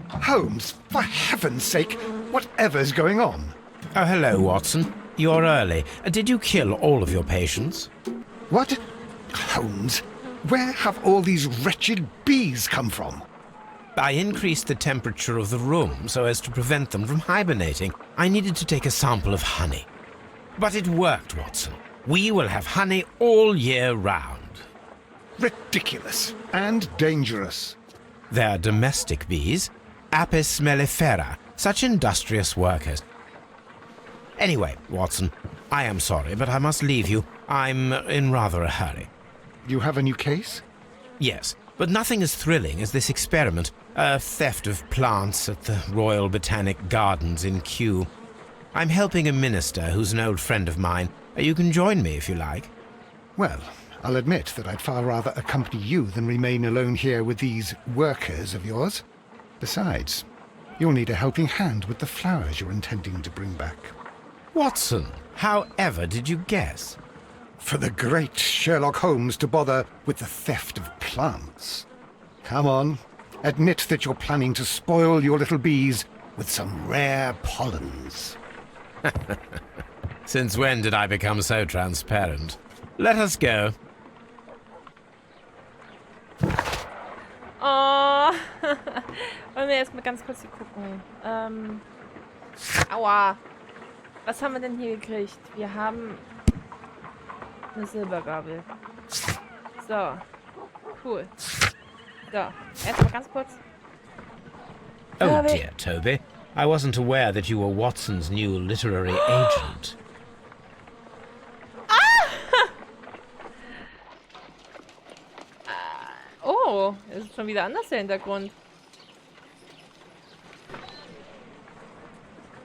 Holmes, for heaven's sake, whatever's going on? Oh, hello, Watson. You're early. Did you kill all of your patients? What? Holmes, where have all these wretched bees come from? I increased the temperature of the room so as to prevent them from hibernating. I needed to take a sample of honey. But it worked, Watson. We will have honey all year round. Ridiculous and dangerous. They're domestic bees, Apis mellifera, such industrious workers. Anyway, Watson, I am sorry, but I must leave you. I'm in rather a hurry. You have a new case? Yes, but nothing as thrilling as this experiment. A theft of plants at the Royal Botanic Gardens in Kew. I'm helping a minister who's an old friend of mine. You can join me if you like. Well, I'll admit that I'd far rather accompany you than remain alone here with these workers of yours. Besides, you'll need a helping hand with the flowers you're intending to bring back. Watson, however did you guess? For the great Sherlock Holmes to bother with the theft of plants. Come on, admit that you're planning to spoil your little bees with some rare pollens. Since when did I become so transparent? Let us go. Oh. Wollen wir erstmal ganz kurz hier gucken. Aua. Was haben wir denn hier gekriegt? Wir haben eine Silbergabel. So. Cool. So. Erstmal ganz kurz. Oh dear, Toby. I wasn't aware that you were Watson's new literary agent. Oh, es ist schon wieder anders der Hintergrund.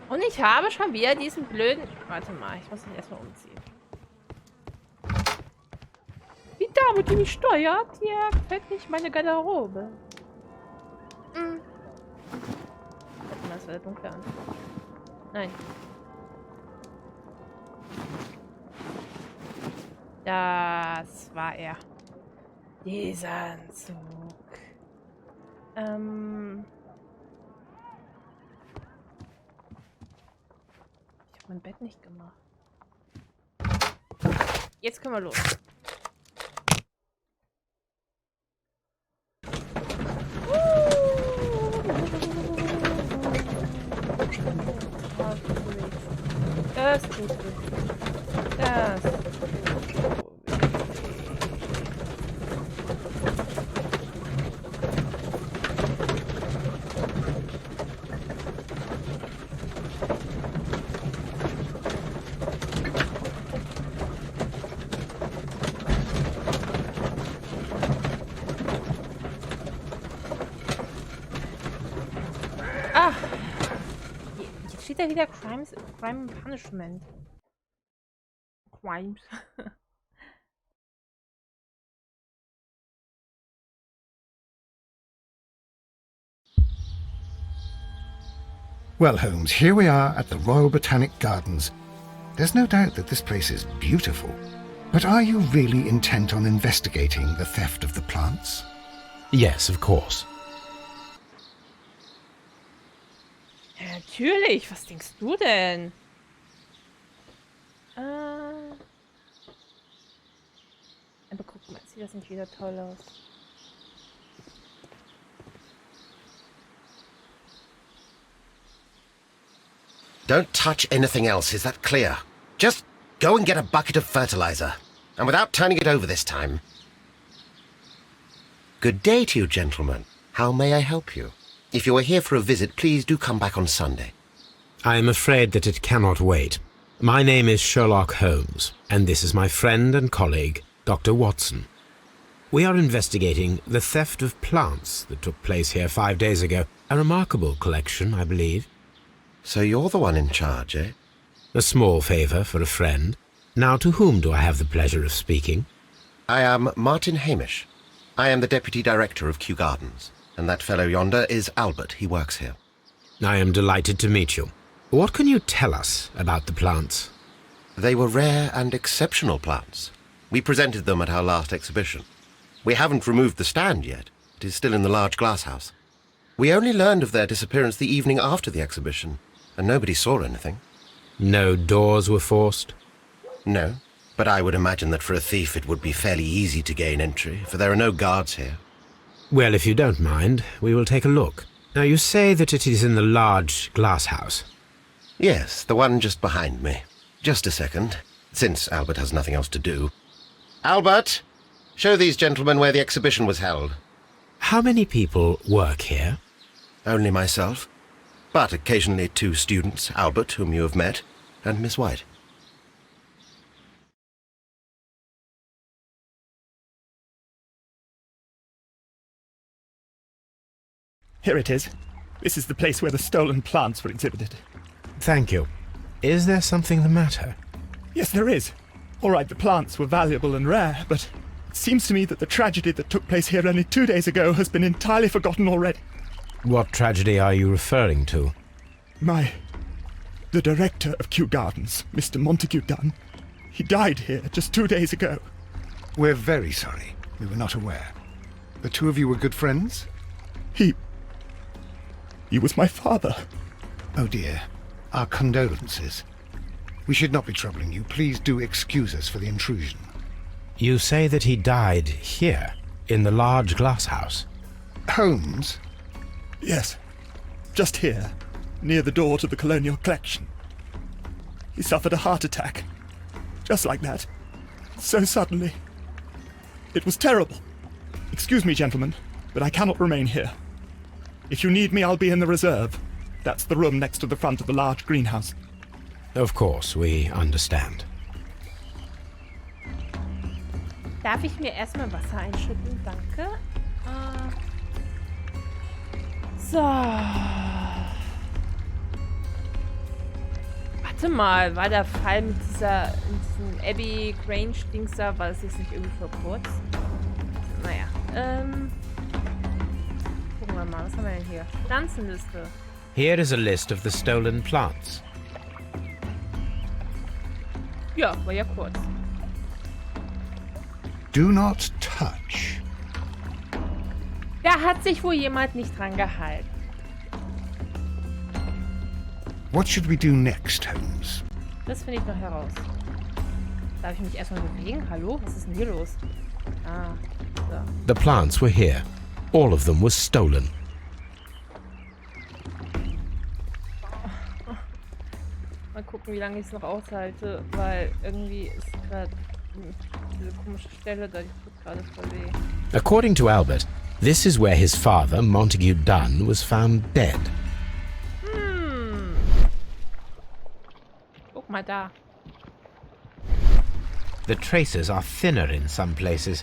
Und ich habe schon wieder diesen blöden... Warte mal, ich muss mich erstmal umziehen. Die Dame, die mich steuert, hier gefällt nicht meine Garderobe. Warte mal, das war der dunkle an. Nein. Das war er. Dieser Anzug. Ich habe mein Bett nicht gemacht. Jetzt können wir los. Das tut weh. Das tut weh. Jetzt steht da wieder Crime and Punishment. Crimes. Well, Holmes, here we are at the Royal Botanic Gardens. There's no doubt that this place is beautiful. But are you really intent on investigating the theft of the plants? Yes, of course. Ja, natürlich. Was denkst du denn? Aber guck mal, sieht das nicht wieder toll aus? Don't touch anything else, is that clear? Just go and get a bucket of fertilizer. And without turning it over this time. Good day to you, gentlemen. How may I help you? If you are here for a visit, please do come back on Sunday. I am afraid that it cannot wait. My name is Sherlock Holmes, and this is my friend and colleague, Dr. Watson. We are investigating the theft of plants that took place here 5 days ago. A remarkable collection, I believe. So you're the one in charge, eh? A small favour for a friend. Now, to whom do I have the pleasure of speaking? I am Martin Hamish. I am the Deputy Director of Kew Gardens. And that fellow yonder is Albert. He works here. I am delighted to meet you. What can you tell us about the plants? They were rare and exceptional plants. We presented them at our last exhibition. We haven't removed the stand yet, It is still in the large glass house. We only learned of their disappearance the evening after the exhibition, and nobody saw anything. No doors were forced? No, but I would imagine that for a thief it would be fairly easy to gain entry, for there are no guards here. Well, if you don't mind, we will take a look. Now, you say that it is in the large glass house. Yes, the one just behind me. Just a second, since Albert has nothing else to do. Albert, show these gentlemen where the exhibition was held. How many people work here? Only myself, but occasionally 2 students, Albert, whom you have met, and Miss White. Here it is. This is the place where the stolen plants were exhibited. Thank you. Is there something the matter? Yes, there is. All right, the plants were valuable and rare, but it seems to me that the tragedy that took place here only 2 days ago has been entirely forgotten already. What tragedy are you referring to? The director of Kew Gardens, Mr. Montague Dunn, he died here just 2 days ago. We're very sorry. We were not aware. The two of you were good friends? He was my father. Oh dear. Our condolences. We should not be troubling you. Please do excuse us for the intrusion. You say that he died here, in the large glass house? Holmes? Yes, just here, near the door to the colonial collection. He suffered a heart attack. Just like that. So suddenly. It was terrible. Excuse me, gentlemen, but I cannot remain here. If you need me, I'll be in the reserve. That's the room next to the front of the large greenhouse. Of course, we understand. Darf ich mir erstmal Wasser einschütten? Danke. So. Warte mal, war der Fall mit diesem Abbey Grange-Dings da, war das jetzt nicht irgendwie vor kurz? Naja, gucken wir mal, was haben wir denn hier? Pflanzenliste. Here is a list of the stolen plants. Ja, war ja kurz. Do not touch. Da hat sich wohl jemand nicht dran gehalten. What should we do next, Holmes? Das finde ich noch heraus. Darf ich mich erstmal bewegen? Hallo? Was ist denn hier los? Ah, so. The plants were here. All of them were stolen. Mal gucken, wie lange ich es noch aushalte, weil irgendwie ist gerade diese komische Stelle, da die tut gerade voll weh. According to Albert, this is where his father, Montague Dunn, was found dead. Guck mal da. The traces are thinner in some places.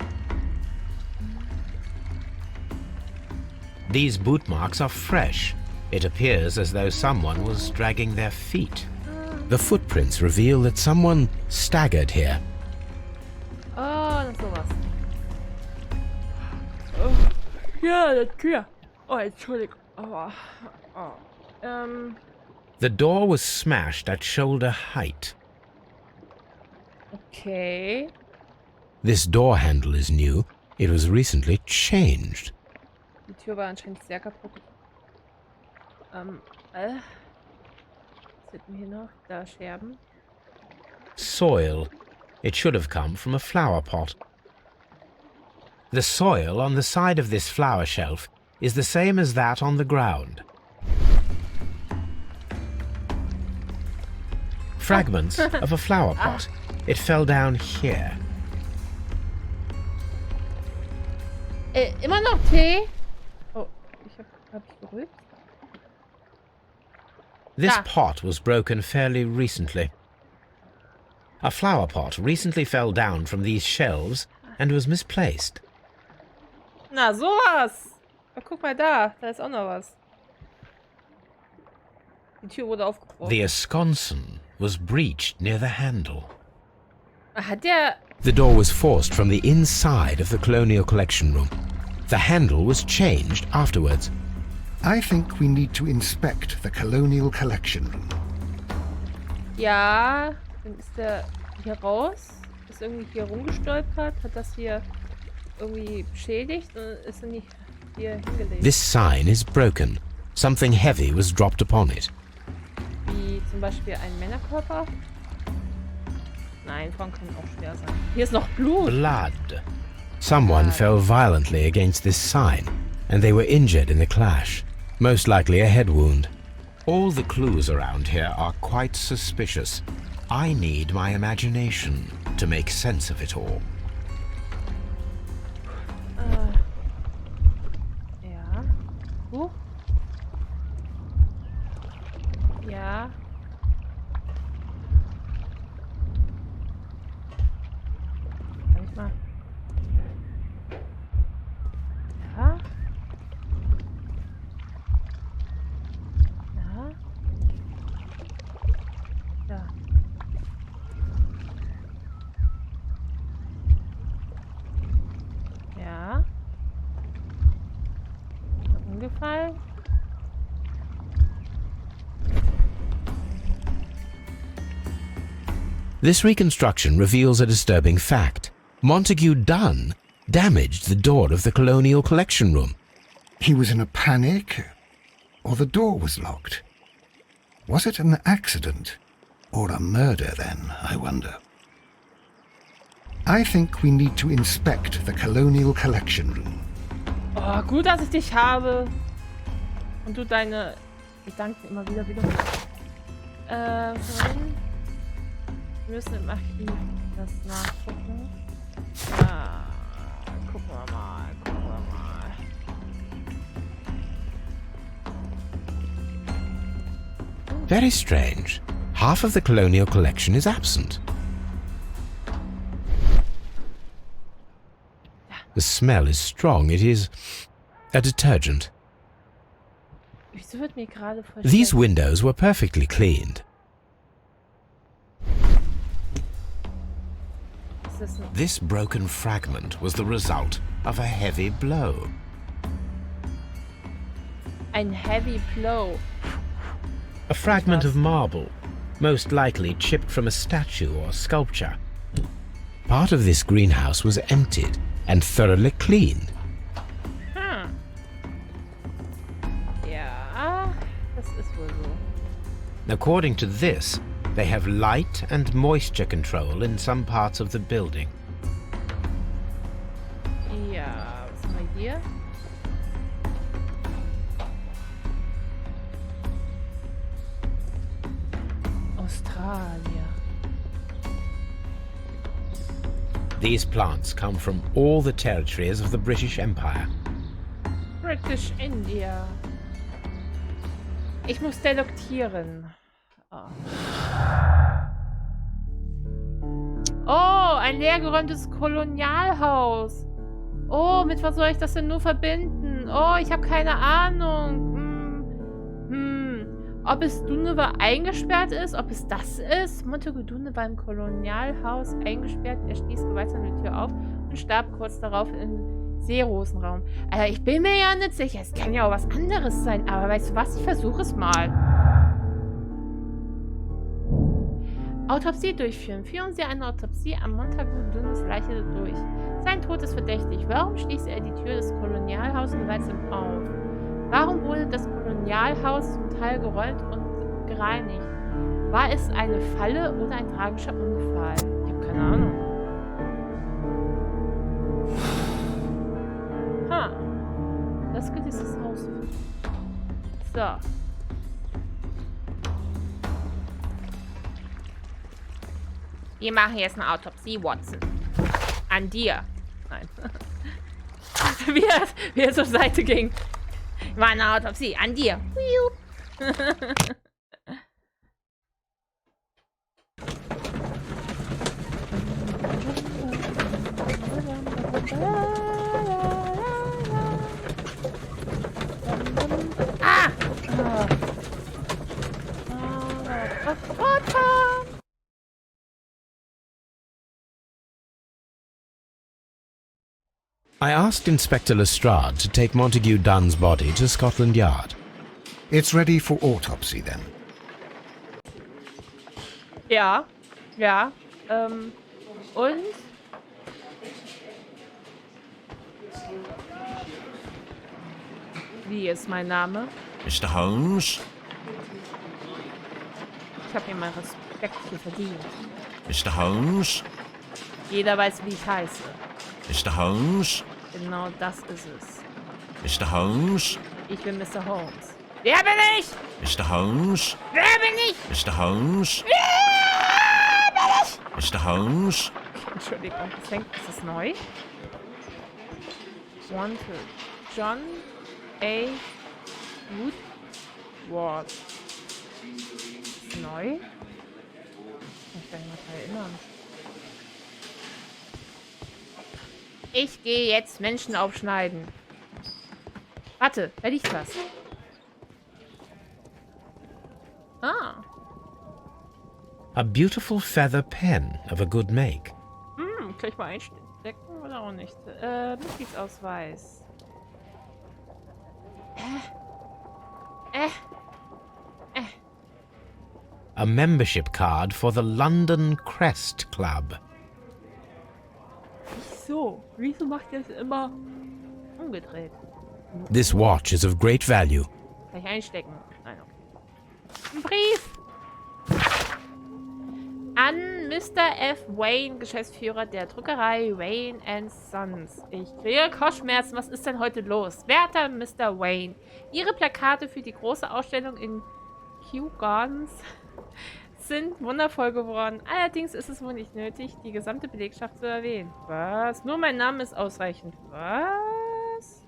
These boot marks are fresh. It appears as though someone was dragging their feet. The footprints reveal that someone staggered here. Oh, noch sowas. Oh. Ja, das Kühe. Oh, Entschuldigung. Oh. The door was smashed at shoulder height. Okay. This door handle is new. It was recently changed. Die Tür war anscheinend sehr kaputt. Was hätten wir hier noch? Da Scherben. Soil. It should have come from a flower pot. The soil on the side of this flower shelf is the same as that on the ground. Fragments of a flower pot. It fell down here. Immer noch Tee? Oh, hab ich berührt? This Da. pot was broken fairly recently. A flower pot recently fell down from these shelves and was misplaced. Na, sowas! Oh, guck mal da, da ist auch noch was. Die Tür wurde aufgebrochen. The esconson was breached near the handle. Hat der... The door was forced from the inside of the Colonial Collection Room. The handle was changed afterwards. I think we need to inspect the Colonial Collection Room. Ja, dann ist der hier raus. Ist irgendwie hier rumgestolpert. Hat das hier irgendwie beschädigt. Und ist dann nicht... hier hingelegt. This sign is broken. Something heavy was dropped upon it. Wie zum Beispiel ein Männerkörper. Nein, Frauen können auch schwer sein. Hier ist noch Blut. Blood. Someone fell violently against this sign, and they were injured in the clash. Most likely a head wound. All the clues around here are quite suspicious. I need my imagination to make sense of it all. Ja. Ja. Kann ich mal. Ja. Ja. Ja. Ja. Umgefallen. This reconstruction reveals a disturbing fact. Montague Dunn damaged the door of the Colonial Collection Room. He was in a panic, or the door was locked. Was it an accident, or a murder then, I wonder? I think we need to inspect the Colonial Collection Room. Oh, gut, dass ich dich habe. Und du deine Gedanken immer wieder vorhin. Wir müssen im Archiv das nachgucken. Ja, gucken wir mal. Very strange. Half of the Colonial Collection is absent. The smell is strong. It is a detergent. Wieso wird mir gerade voll These schlecht? windows were perfectly cleaned. Ist das ein This broken fragment was the result of a heavy blow. Heavy blow? A fragment of marble, most likely chipped from a statue or sculpture. Part of this greenhouse was emptied and thoroughly cleaned. Ja, das ist wohl so. According to this, they have light and moisture control in some parts of the building. Ja, was haben wir hier? Australien. These plants come from all the territories of the British Empire. British India. Ich muss deloktieren. Oh, ein leergeräumtes Kolonialhaus. Oh, mit was soll ich das denn nur verbinden? Oh, ich habe keine Ahnung. Ob es Dunne eingesperrt ist, ob es das ist. Montague Dunne war im Kolonialhaus eingesperrt. Er stieß gewaltsam die Tür auf und starb kurz darauf im Seerosenraum. Alter, ich bin mir ja nicht sicher. Es kann ja auch was anderes sein. Aber weißt du was? Ich versuche es mal. Autopsie durchführen. Führen Sie eine Autopsie an Montague Dunnes Leiche durch. Sein Tod ist verdächtig. Warum schließt er die Tür des Kolonialhauses gewaltsam auf? Warum wurde das Kolonialhaus zum Teil geräumt und gereinigt? War es eine Falle oder ein tragischer Unfall? Ich habe keine Ahnung. Das gilt dieses Haus. So. Wir machen jetzt eine Autopsie, Watson. An dir. Nein. wie er zur Seite ging. War eine Autopsie an dir. Ah! I asked Inspector Lestrade to take Montague Dunn's body to Scotland Yard. It's ready for autopsy then. Ja. Und? Wie ist mein Name? Mr. Holmes? Ich habe mir meinen Respekt hier verdient. Mr. Holmes? Jeder weiß, wie ich heiße. Mr. Holmes? Genau das ist es. Mr. Holmes? Ich bin Mr. Holmes. Wer bin ich? Mr. Holmes? Wer bin ich? Mr. Holmes? Wer bin ich? Mr. Holmes? Entschuldigung, ist das neu? Wanted. John A. Woodward. Ist neu? Kann ich gar nicht mehr dran erinnern. Ich gehe jetzt Menschen aufschneiden. Warte, da liegt was. Ah. A beautiful feather pen of a good make. Kann ich mal einstecken oder auch nicht? Mitgliedsausweis. A membership card for the London Crest Club. So, wieso macht ihr es immer umgedreht? This watch is of great value. Kann ich einstecken? Nein, okay. Ein Brief! An Mr. F. Wayne, Geschäftsführer der Druckerei Wayne Sons. Ich kriege Kopfschmerzen. Was ist denn heute los? Werter Mr. Wayne, Ihre Plakate für die große Ausstellung in Kew Gardens sind wundervoll geworden. Allerdings ist es wohl nicht nötig, die gesamte Belegschaft zu erwähnen. Was? Nur mein Name ist ausreichend. Was?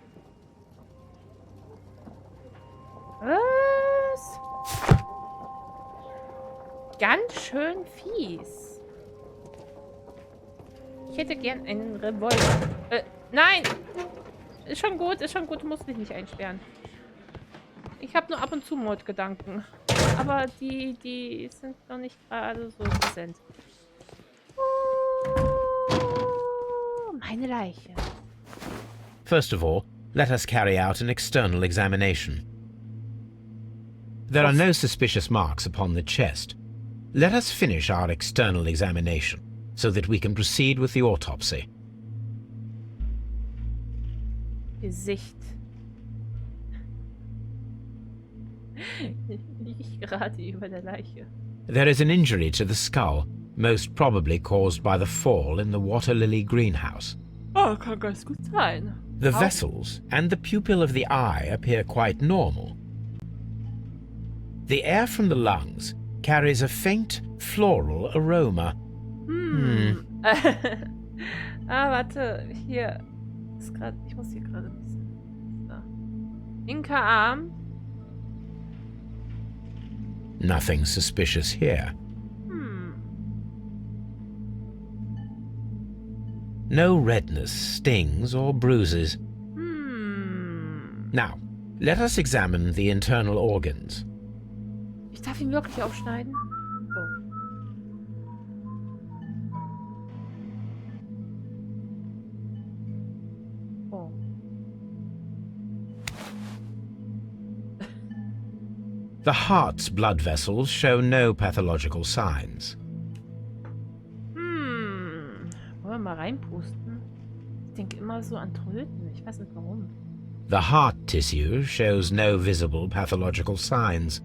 Was? Ganz schön fies. Ich hätte gern einen Revolver. Nein! Ist schon gut, du musst mich nicht einsperren. Ich habe nur ab und zu Mordgedanken. Aber die sind noch nicht gerade so präsent. Oh, meine Leiche. First of all, let us carry out an external examination. There are no suspicious marks upon the chest. Let us finish our external examination, so that we can proceed with the autopsy. Gesicht. Liege gerade über der Leiche. There is an injury to the skull, most probably caused by the fall in the water lily greenhouse. Oh, kann ganz gut sein. The vessels and the pupil of the eye appear quite normal. The air from the lungs carries a faint floral aroma. Warte, hier ist gerade, ich muss hier gerade ein bisschen. So. Linker Arm. Nothing suspicious here. No redness, stings, or bruises. Now, let us examine the internal organs. Ich darf ihn wirklich aufschneiden? Oh. The heart's blood vessels show no pathological signs. Wollen wir mal reinpusten? Ich denke immer so an Tröten. Ich weiß nicht warum. The heart tissue shows no visible pathological signs.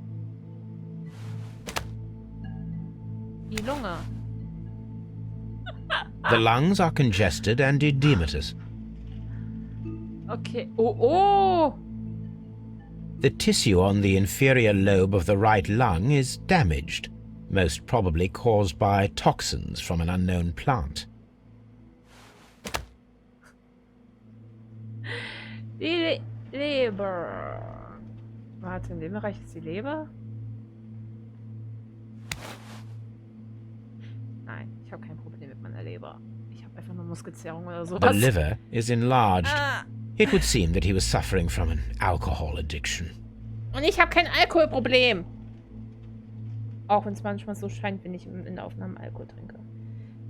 Die Lunge. The lungs are congested and edematous. Okay. Oh! The tissue on the inferior lobe of the right lung is damaged, most probably caused by toxins from an unknown plant. Die Leber. Warte, in dem Bereich ist die Leber? Nein, ich habe kein Problem mit meiner Leber. Ich habe einfach nur Muskelzerrung oder sowas. The liver is enlarged. It would seem that he was suffering from an alcohol addiction. Und ich habe kein Alkoholproblem. Auch wenn es manchmal so scheint, wenn ich in der Aufnahme Alkohol trinke.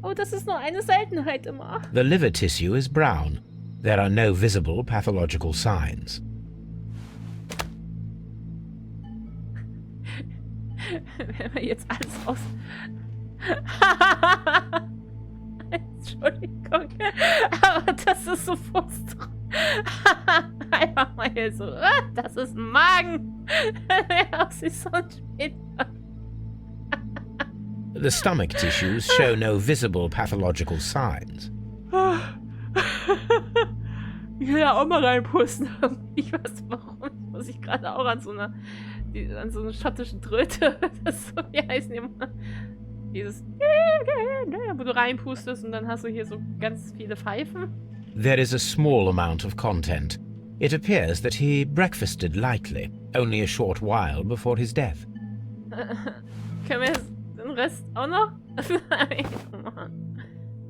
Oh, das ist nur eine Seltenheit immer. The liver tissue is brown. There are no visible pathological signs. Wenn wir jetzt alles aus... Entschuldigung, aber das ist so frustrierend. Einfach Weil so, das ist ein Magen. Das ist so ein Später. The stomach tissues show no visible pathological signs. Ich will da auch mal reinpusten. Ich weiß warum. Muss ich gerade auch an so einer schottischen Tröte. Das so, wie heißen die immer? Dieses, wo du reinpustest und dann hast du hier so ganz viele Pfeifen. There is a small amount of content. It appears that he breakfasted lightly, only a short while before his death. Können wir jetzt den Rest auch noch? Nein, Mann.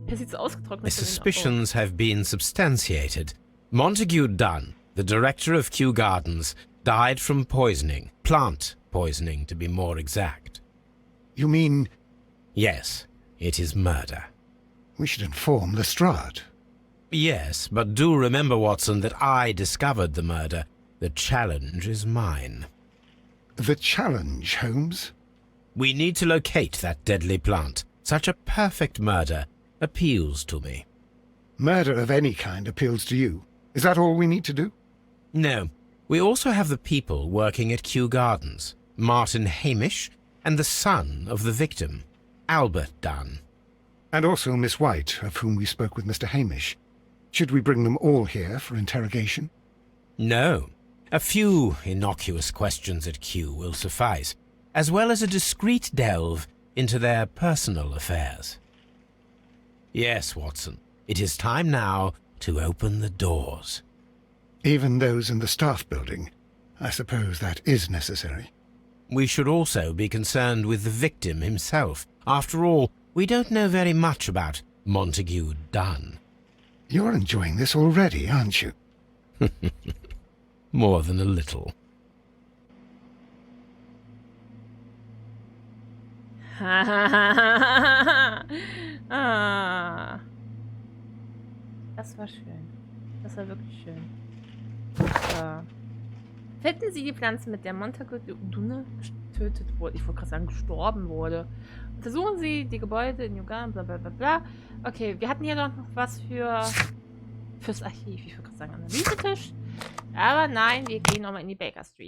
Der sieht so ausgetrocknet The aus. suspicions have been substantiated. Montague Dunn, the director of Kew Gardens, died from poisoning. Plant poisoning, to be more exact. You mean Yes, it is murder. we should inform Lestrade? Yes, but do remember, Watson, that I discovered the murder. The challenge is mine. The challenge, Holmes? We need to locate that deadly plant. Such a perfect murder appeals to me. Murder of any kind appeals to you. Is that all we need to do? No, we also have the people working at Kew Gardens. Martin Hamish and the son of the victim, Albert Dunn. And also Miss White, of whom we spoke with Mr. Hamish. Should we bring them all here for interrogation? No, a few innocuous questions at Kew will suffice, as well as a discreet delve into their personal affairs. Yes, Watson, it is time now to open the doors. Even those in the staff building? I suppose that is necessary. We should also be concerned with the victim himself. After all, we don't know very much about Montague Dunn. You're enjoying this already, aren't you? More than a little. Ah. Das war schön. Das war wirklich schön. So. Finden Sie die Pflanze, mit der Montague Dunn getötet wurde. Ich wollte gerade sagen, gestorben wurde. Untersuchen Sie die Gebäude in Uganda, bla bla bla bla. Okay, wir hatten hier noch was fürs Archiv. Ich wollte gerade sagen, Analysetisch. Aber nein, wir gehen nochmal in die Baker Street.